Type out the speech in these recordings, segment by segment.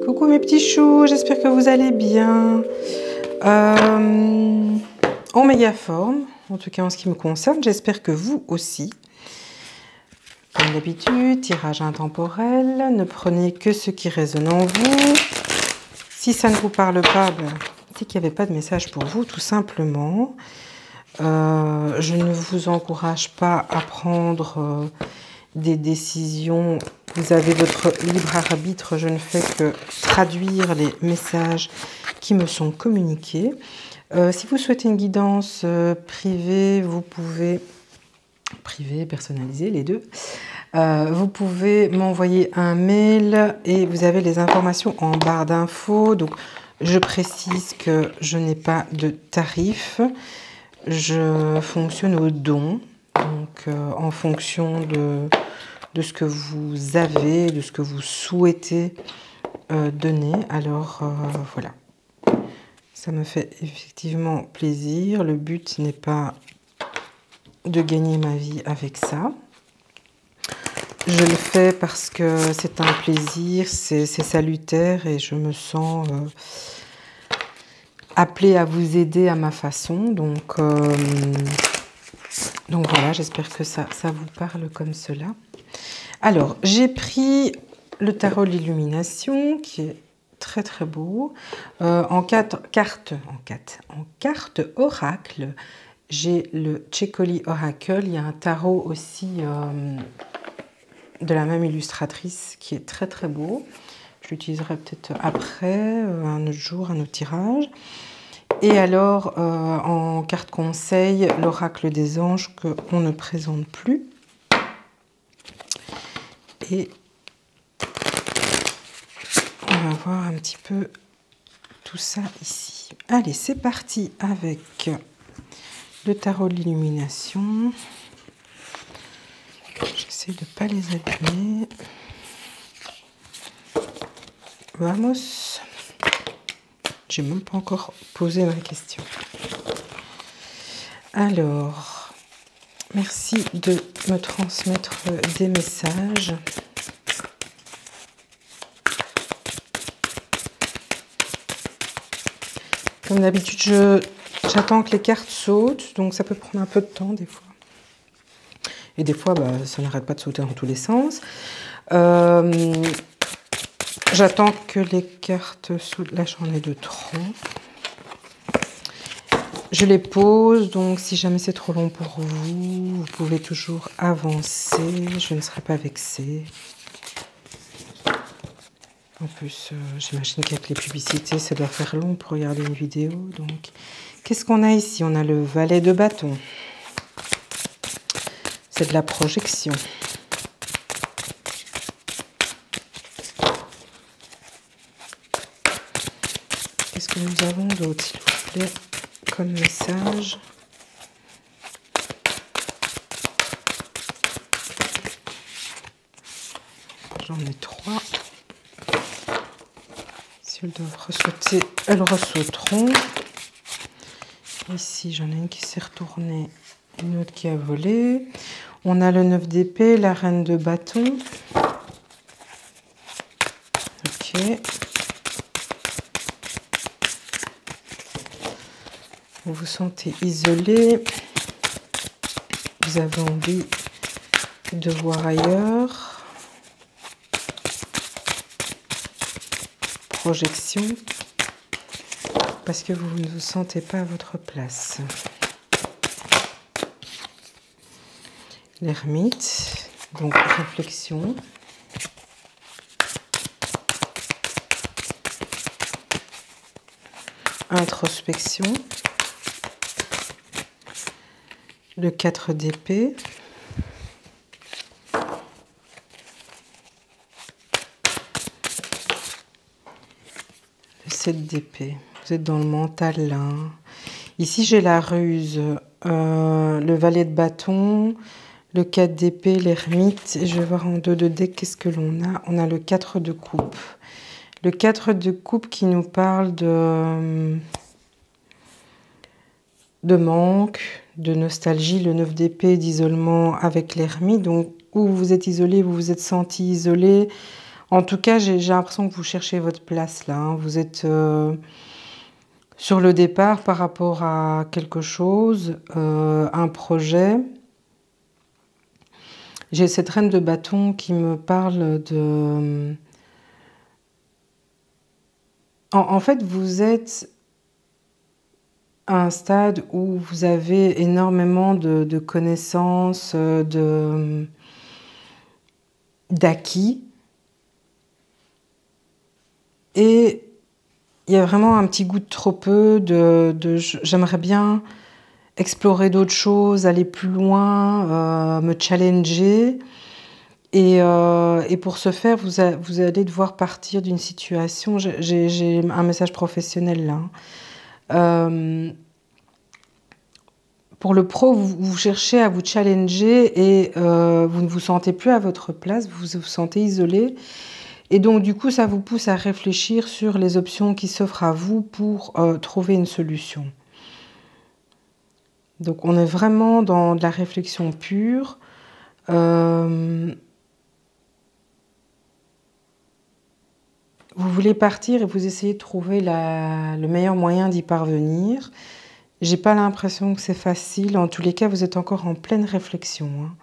Coucou mes petits choux, j'espère que vous allez bien. En méga forme, en tout cas en ce qui me concerne, j'espère que vous aussi. Comme d'habitude, tirage intemporel, ne prenez que ce qui résonne en vous. Si ça ne vous parle pas, c'est qu'il n'y avait pas de message pour vous, tout simplement. Je ne vous encourage pas à prendre des décisions. Vous avez votre libre arbitre, je ne fais que traduire les messages qui me sont communiqués. Si vous souhaitez une guidance privée, vous pouvez, privée, personnalisée, les deux, vous pouvez m'envoyer un mail et vous avez les informations en barre d'infos. Donc, je précise que je n'ai pas de tarif. Je fonctionne au don, donc en fonction de ce que vous avez, de ce que vous souhaitez donner. Alors voilà, ça me fait effectivement plaisir. Le but n'est pas de gagner ma vie avec ça. Je le fais parce que c'est un plaisir, c'est salutaire et je me sens appelée à vous aider à ma façon. Donc voilà, j'espère que ça vous parle comme cela. Alors, j'ai pris le tarot de l'illumination qui est très très beau. En carte oracle, j'ai le Checoli Oracle. Il y a un tarot aussi de la même illustratrice qui est très très beau. Je l'utiliserai peut-être après, un autre jour, un autre tirage. Et alors, en carte conseil, l'oracle des anges qu'on ne présente plus. Et on va voir un petit peu tout ça ici. Allez, c'est parti avec le tarot de l'illumination. J'essaie de ne pas les abîmer. Vamos. J'ai même pas encore posé ma question. Alors, merci de me transmettre des messages. Comme d'habitude, j'attends que les cartes sautent, donc ça peut prendre un peu de temps des fois. Et des fois, ça n'arrête pas de sauter dans tous les sens. J'attends que les cartes sautent. Là, j'en ai de trop. Je les pose, donc si jamais c'est trop long pour vous, vous pouvez toujours avancer. Je ne serai pas vexée. En plus, j'imagine qu'avec les publicités, ça doit faire long pour regarder une vidéo. Donc, qu'est-ce qu'on a ici? On a le valet de bâton. C'est de la projection. Qu'est-ce que nous avons d'autre, s'il vous plaît, comme message? J'en ai 3. Si elles doivent ressauter, elles ressauteront. Ici, j'en ai une qui s'est retournée, une autre qui a volé. On a le 9 d'épée, la reine de bâton. Ok. Vous vous sentez isolé. Vous avez envie de voir ailleurs. Projection. Parce que vous ne vous sentez pas à votre place. L'ermite. Donc, réflexion. Introspection. Le 4 d'épée. Le 7 d'épée. Vous êtes dans le mental là. Ici, j'ai la ruse, le valet de bâton, le 4 d'épée, l'ermite. Je vais voir en 2 de dés qu'est-ce que l'on a. On a le 4 de coupe. Le 4 de coupe qui nous parle de manque, de nostalgie. Le 9 d'épée, d'isolement avec l'ermite. Donc, où vous êtes isolé, vous vous êtes senti isolé. En tout cas, j'ai l'impression que vous cherchez votre place là, hein. Vous êtes sur le départ par rapport à quelque chose, un projet. J'ai cette reine de bâton qui me parle de... En fait, vous êtes à un stade où vous avez énormément de connaissances, d'acquis. Et il y a vraiment un petit goût de trop peu, j'aimerais bien explorer d'autres choses, aller plus loin, me challenger. Et pour ce faire, vous allez devoir partir d'une situation. J'ai un message professionnel là. Pour le pro, vous cherchez à vous challenger et vous ne vous sentez plus à votre place, vous vous sentez isolé. Et donc, du coup, ça vous pousse à réfléchir sur les options qui s'offrent à vous pour trouver une solution. Donc, on est vraiment dans de la réflexion pure. Vous voulez partir et vous essayez de trouver le meilleur moyen d'y parvenir. J'ai pas l'impression que c'est facile. En tous les cas, vous êtes encore en pleine réflexion, hein.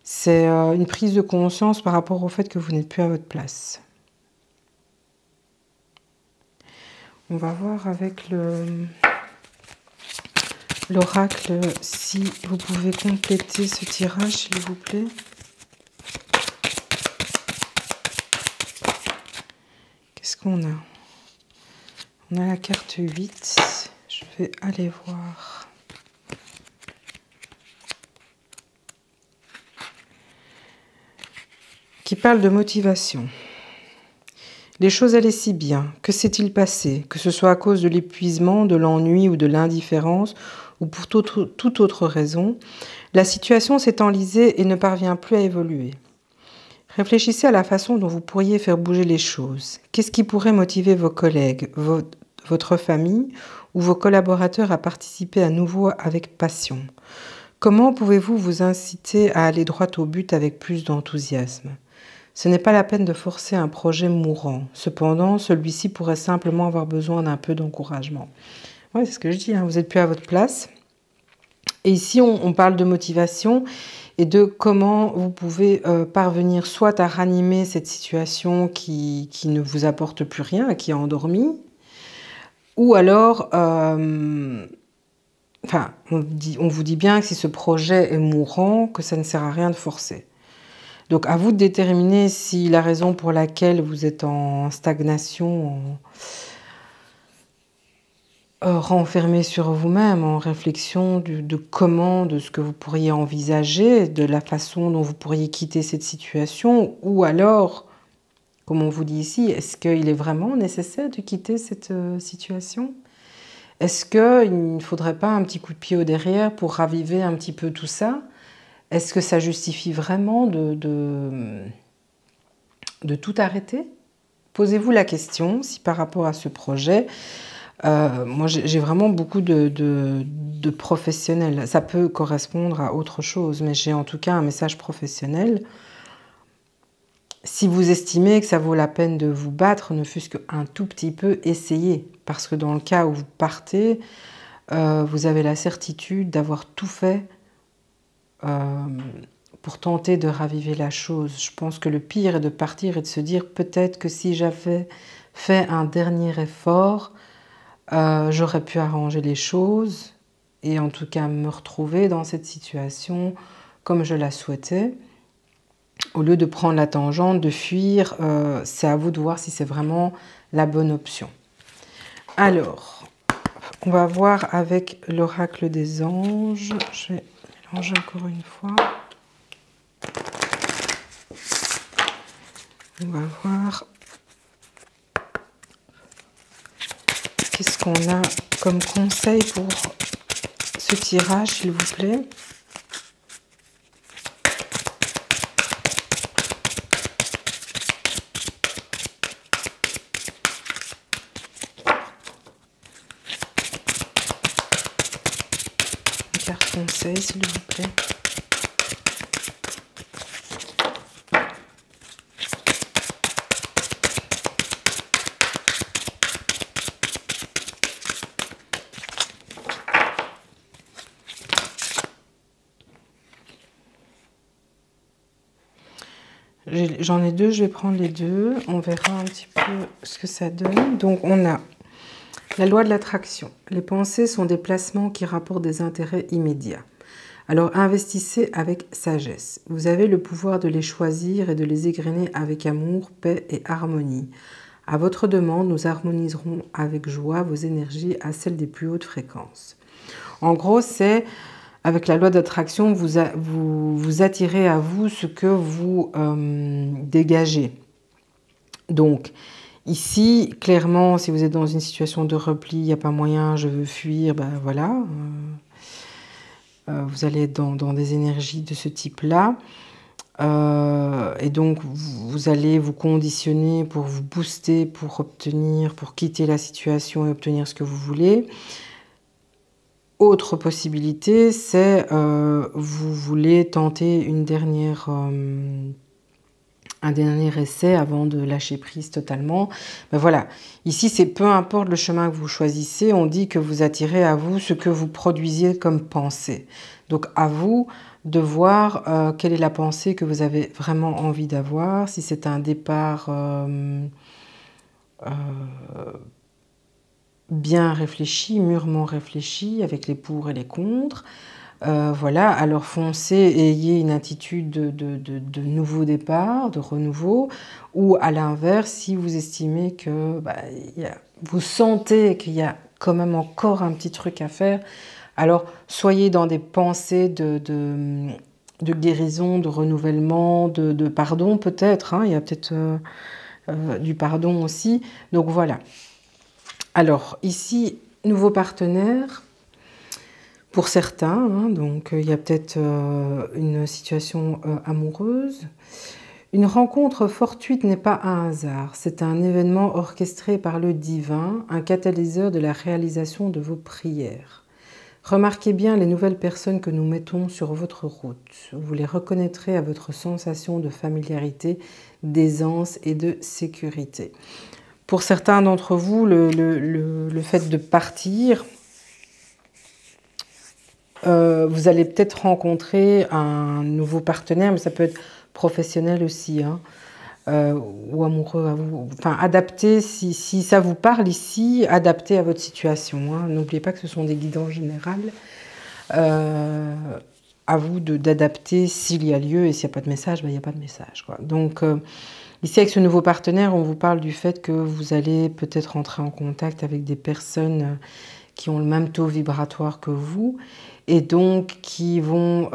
C'est une prise de conscience par rapport au fait que vous n'êtes plus à votre place. On va voir avec l'oracle si vous pouvez compléter ce tirage, s'il vous plaît. Qu'est-ce qu'on a? On a la carte 8. Je vais aller voir. Qui parle de motivation. Les choses allaient si bien. Que s'est-il passé? Que ce soit à cause de l'épuisement, de l'ennui ou de l'indifférence, ou pour toute autre raison, la situation s'est enlisée et ne parvient plus à évoluer. Réfléchissez à la façon dont vous pourriez faire bouger les choses. Qu'est-ce qui pourrait motiver vos collègues, votre famille ou vos collaborateurs à participer à nouveau avec passion? Comment pouvez-vous vous inciter à aller droit au but avec plus d'enthousiasme? Ce n'est pas la peine de forcer un projet mourant. Cependant, celui-ci pourrait simplement avoir besoin d'un peu d'encouragement. Ouais, c'est ce que je dis, hein, vous n'êtes plus à votre place. Et ici, on parle de motivation et de comment vous pouvez parvenir soit à ranimer cette situation qui ne vous apporte plus rien, qui est endormie, ou alors, on vous dit bien que si ce projet est mourant, que ça ne sert à rien de forcer. Donc, à vous de déterminer si la raison pour laquelle vous êtes en stagnation, renfermé sur vous-même, en réflexion de ce que vous pourriez envisager, de la façon dont vous pourriez quitter cette situation, ou alors, comme on vous dit ici, est-ce qu'il est vraiment nécessaire de quitter cette situation? Est-ce qu'il ne faudrait pas un petit coup de pied au derrière pour raviver un petit peu tout ça? Est-ce que ça justifie vraiment de tout arrêter? Posez-vous la question si par rapport à ce projet, moi j'ai vraiment beaucoup de professionnels. Ça peut correspondre à autre chose, mais j'ai en tout cas un message professionnel. Si vous estimez que ça vaut la peine de vous battre, ne fût-ce qu'un tout petit peu, essayez. Parce que dans le cas où vous partez, vous avez la certitude d'avoir tout fait pour tenter de raviver la chose. Je pense que le pire est de partir et de se dire peut-être que si j'avais fait un dernier effort, j'aurais pu arranger les choses et en tout cas me retrouver dans cette situation comme je la souhaitais. Au lieu de prendre la tangente, de fuir, c'est à vous de voir si c'est vraiment la bonne option. Alors, on va voir avec l'oracle des anges. Je vais mélanger encore une fois. On va voir qu'est-ce qu'on a comme conseil pour ce tirage, s'il vous plaît. Une carte conseil, s'il vous plaît. j'en ai deux, je vais prendre les deux. On verra un petit peu ce que ça donne. Donc, on a la loi de l'attraction. Les pensées sont des placements qui rapportent des intérêts immédiats. Alors, investissez avec sagesse. Vous avez le pouvoir de les choisir et de les égrener avec amour, paix et harmonie. À votre demande, nous harmoniserons avec joie vos énergies à celles des plus hautes fréquences. En gros, c'est avec la loi d'attraction, vous attirez à vous ce que vous dégagez. Donc, ici, clairement, si vous êtes dans une situation de repli, il n'y a pas moyen, je veux fuir, ben voilà. Vous allez être dans des énergies de ce type-là. Et donc, vous allez vous conditionner pour vous booster, pour obtenir, pour quitter la situation et obtenir ce que vous voulez. Autre possibilité, c'est vous voulez tenter un dernier essai avant de lâcher prise totalement. Ben voilà, ici, c'est peu importe le chemin que vous choisissez, on dit que vous attirez à vous ce que vous produisiez comme pensée. Donc, à vous de voir quelle est la pensée que vous avez vraiment envie d'avoir, si c'est un départ bien réfléchi, mûrement réfléchi, avec les pour et les contre. Voilà, alors foncez et ayez une attitude de nouveau départ, de renouveau, ou à l'inverse, si vous estimez que vous sentez qu'il y a quand même encore un petit truc à faire, alors soyez dans des pensées de guérison, de renouvellement, de pardon peut-être, hein, il y a peut-être du pardon aussi, donc voilà. Alors ici, nouveau partenaire. Pour certains, hein, donc il y a peut-être une situation amoureuse. Une rencontre fortuite n'est pas un hasard, c'est un événement orchestré par le divin, un catalyseur de la réalisation de vos prières. Remarquez bien les nouvelles personnes que nous mettons sur votre route. Vous les reconnaîtrez à votre sensation de familiarité, d'aisance et de sécurité. Pour certains d'entre vous, le fait de partir, vous allez peut-être rencontrer un nouveau partenaire, mais ça peut être professionnel aussi, hein, ou amoureux à vous. Enfin, adaptez, si ça vous parle ici, adaptez à votre situation. Hein. N'oubliez pas que ce sont des guidances générales. À vous d'adapter s'il y a lieu, et s'il n'y a pas de message, il n'y a pas de message, quoi. Donc, ici, avec ce nouveau partenaire, on vous parle du fait que vous allez peut-être entrer en contact avec des personnes qui ont le même taux vibratoire que vous, et donc qui vont...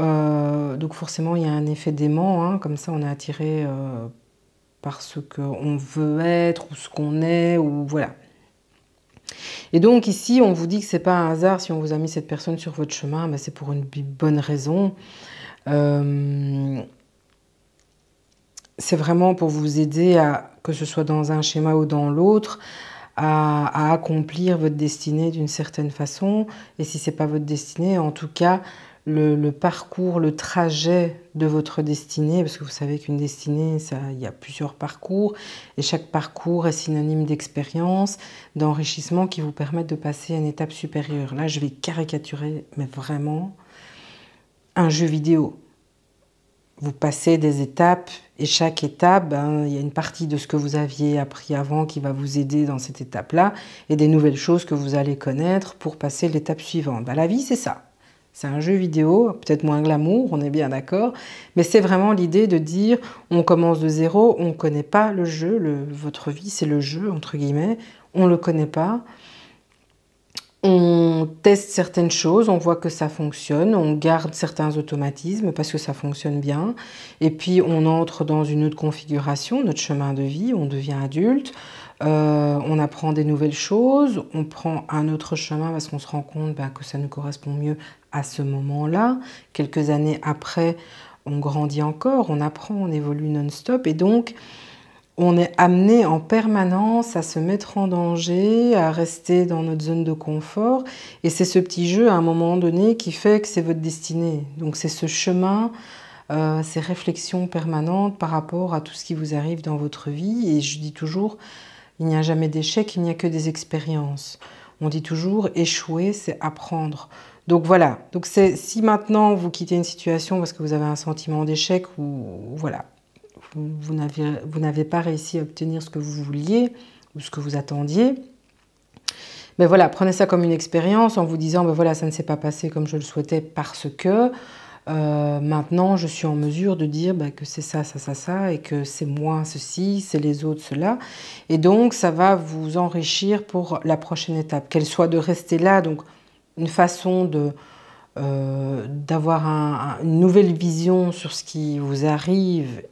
donc forcément, il y a un effet d'aimant, hein, comme ça on est attiré par ce qu'on veut être, ou ce qu'on est, ou voilà. Et donc ici, on vous dit que c'est pas un hasard si on vous a mis cette personne sur votre chemin, ben c'est pour une bonne raison. C'est vraiment pour vous aider à, que ce soit dans un schéma ou dans l'autre, à accomplir votre destinée d'une certaine façon. Et si ce n'est pas votre destinée, en tout cas, le parcours, le trajet de votre destinée, parce que vous savez qu'une destinée, il y a plusieurs parcours, et chaque parcours est synonyme d'expérience, d'enrichissement qui vous permettent de passer à une étape supérieure. Là, je vais caricaturer, mais vraiment, un jeu vidéo. Vous passez des étapes et chaque étape, il y a une partie de ce que vous aviez appris avant qui va vous aider dans cette étape-là et des nouvelles choses que vous allez connaître pour passer l'étape suivante. La vie, c'est ça. C'est un jeu vidéo, peut-être moins glamour, on est bien d'accord, mais c'est vraiment l'idée de dire on commence de zéro, on ne connaît pas le jeu, votre vie, c'est le jeu, entre guillemets, on ne le connaît pas. On teste certaines choses, on voit que ça fonctionne, on garde certains automatismes parce que ça fonctionne bien. Et puis on entre dans une autre configuration, notre chemin de vie, on devient adulte, on apprend des nouvelles choses, on prend un autre chemin parce qu'on se rend compte que ça nous correspond mieux à ce moment-là. Quelques années après, on grandit encore, on apprend, on évolue non-stop et donc on est amené en permanence à se mettre en danger, à rester dans notre zone de confort. Et c'est ce petit jeu, à un moment donné, qui fait que c'est votre destinée. Donc c'est ce chemin, ces réflexions permanentes par rapport à tout ce qui vous arrive dans votre vie. Et je dis toujours, il n'y a jamais d'échec, il n'y a que des expériences. On dit toujours, échouer, c'est apprendre. Donc voilà. Donc si maintenant vous quittez une situation parce que vous avez un sentiment d'échec ou voilà, vous n'avez pas réussi à obtenir ce que vous vouliez ou ce que vous attendiez. Mais voilà, prenez ça comme une expérience en vous disant, ben voilà, ça ne s'est pas passé comme je le souhaitais parce que maintenant je suis en mesure de dire que c'est ça, ça, ça, ça, et que c'est moi ceci, c'est les autres cela. Et donc ça va vous enrichir pour la prochaine étape, qu'elle soit de rester là, donc une façon de d'avoir une nouvelle vision sur ce qui vous arrive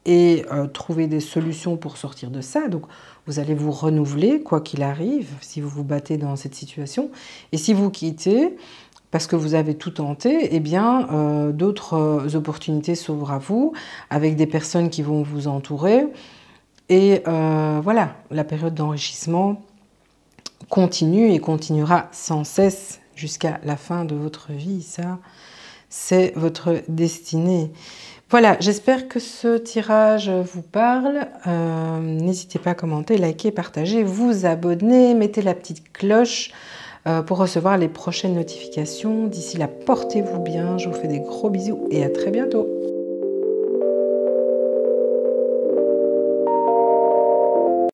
et trouver des solutions pour sortir de ça. Donc vous allez vous renouveler quoi qu'il arrive si vous vous battez dans cette situation. Et si vous quittez parce que vous avez tout tenté, eh bien d'autres opportunités s'ouvrent à vous avec des personnes qui vont vous entourer. Et voilà, la période d'enrichissement continue et continuera sans cesse jusqu'à la fin de votre vie. Ça, c'est votre destinée. Voilà, j'espère que ce tirage vous parle. N'hésitez pas à commenter, liker, partager, vous abonner, mettez la petite cloche pour recevoir les prochaines notifications. D'ici là, portez-vous bien, je vous fais des gros bisous et à très bientôt.